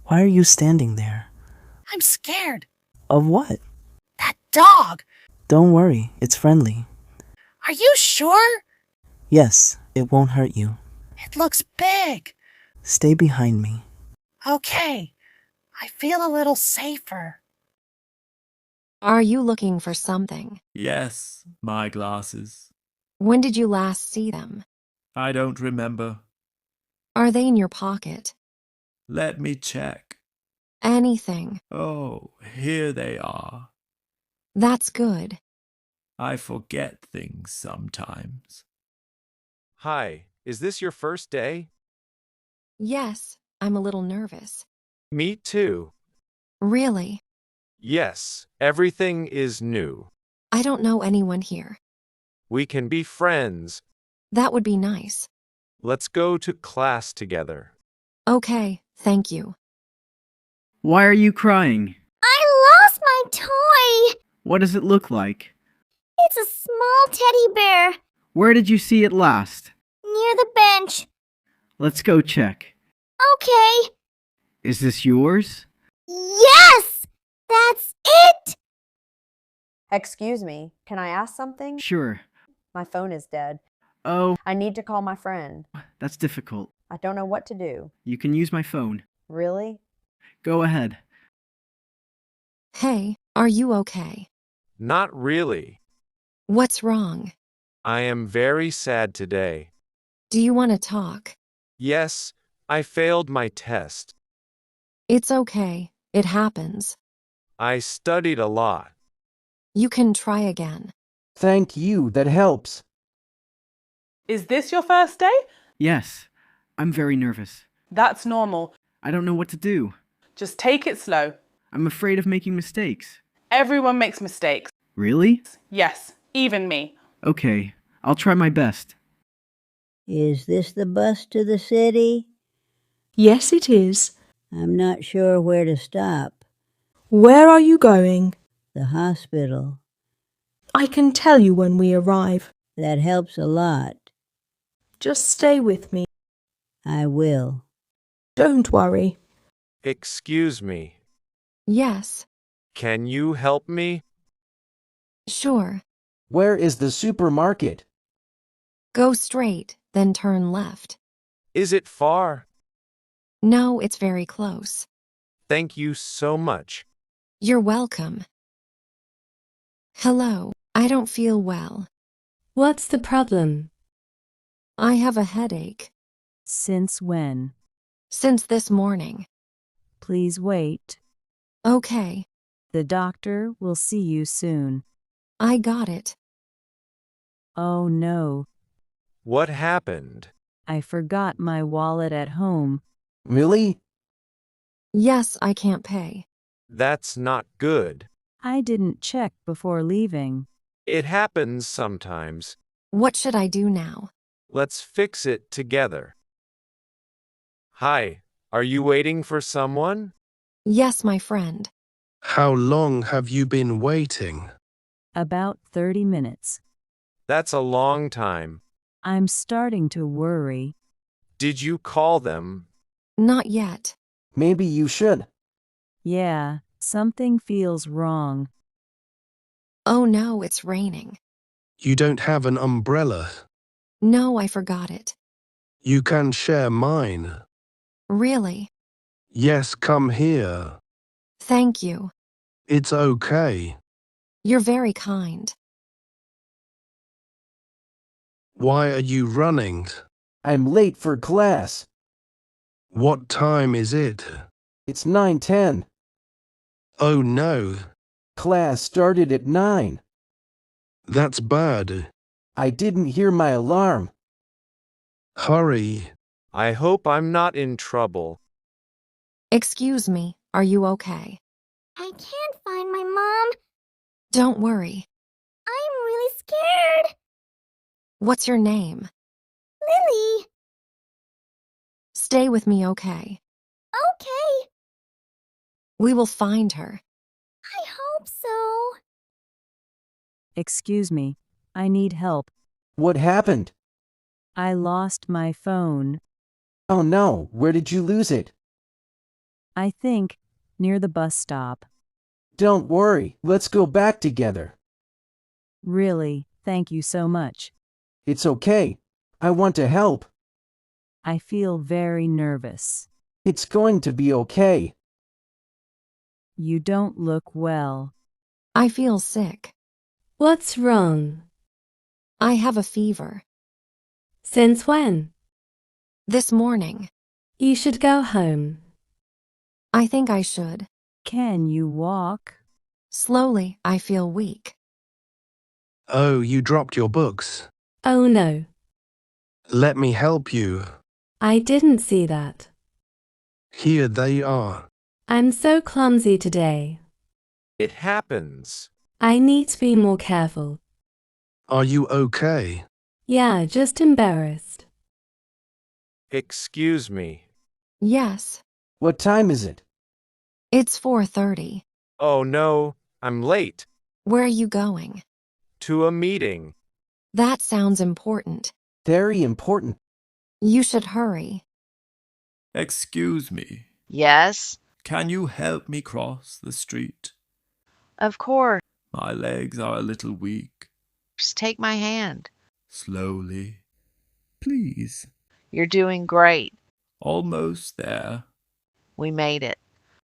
Why are you standing there? I'm scared. Of what? That dog! Don't worry, it's friendly. Are you sure? Yes, it won't hurt you. It looks big. Stay behind me. Okay, I feel a little safer. Are you looking for something? Yes, my glasses. When did you last see them? I don't remember. Are they in your pocket? Let me check. Anything. Oh, here they are. That's good. I forget things sometimes. Hi, is this your first day? Yes, I'm a little nervous. Me too. Really? Yes, everything is new. I don't know anyone here. We can be friends. That would be nice. Let's go to class together. Okay, thank you. Why are you crying? I lost my toy! What does it look like? It's a small teddy bear Where did you see it last? near the bench. Let's go check. Okay. Is this yours? Yes! That's it! Excuse me, can I ask something? Sure. My phone is dead. Oh, I need to call my friend. that's difficult. I don't know what to do. You can use my phone. Really? Go ahead. Hey, are you okay? Not really. What's wrong? I am very sad today. Do you want to talk? Yes, I failed my test. It's okay. It happens. I studied a lot. You can try again. Thank you, that helps. Is this your first day? Yes, I'm very nervous. That's normal. I don't know what to do. Just take it slow. I'm afraid of making mistakes. Everyone makes mistakes. Really? Yes, even me. Okay, I'll try my best. Is this the bus to the city? Yes, it is. I'm not sure where to stop. Where are you going? The hospital. I can tell you when we arrive. That helps a lot. Just stay with me. I will. Don't worry. Excuse me. Yes, Can you help me? sure. Where is the supermarket? Go straight, then turn left. Is it far? No, it's very close. Thank you so much. You're welcome. Hello, I don't feel well. What's the problem? I have a headache. Since when? Since this morning. Please wait. Okay, The doctor will see you soon. I got it. Oh no, What happened? I forgot my wallet at home. Really? Yes, I can't pay. That's not good. I didn't check before leaving. It happens sometimes. What should I do now? Let's fix it together. Hi, are you waiting for someone? Yes, my friend. How long have you been waiting? About 30 minutes. That's a long time. I'm starting to worry. Did you call them? Not yet. Maybe you should. Yeah, something feels wrong. Oh no, it's raining. You don't have an umbrella. No, I forgot it. You can share mine. Really? Yes, come here. Thank you. It's okay. You're very kind. Why are you running? I'm late for class. What time is it? It's 9:10. Oh no, Class started at 9. that's bad. I didn't hear my alarm. Hurry. I hope I'm not in trouble. Excuse me, are you okay? I can't find my mom. Don't worry. I'm really scared. What's your name? Lily. Stay with me, okay? Okay. We will find her. I hope so. Excuse me, I need help. What happened? I lost my phone. Oh no, where did you lose it? I think near the bus stop. Don't worry, let's go back together. Really, thank you so much. It's okay. I want to help. I feel very nervous. It's going to be okay. You don't look well. I feel sick. What's wrong? I have a fever. Since when? This morning. You should go home. I think I should. Can you walk? Slowly, I feel weak. Oh, you dropped your books. Oh no, Let me help you. I didn't see that. Here they are. I'm so clumsy today. It happens. I need to be more careful. Are you okay? Yeah, just embarrassed. Excuse me. Yes, What time is it? it's 4:30. Oh no, I'm late. Where are you going? To a meeting. That sounds important. Very important. You should hurry. Excuse me. Yes, Can you help me cross the street? of course. My legs are a little weak. Take my hand. Slowly. Please. You're doing great. Almost there. We made it.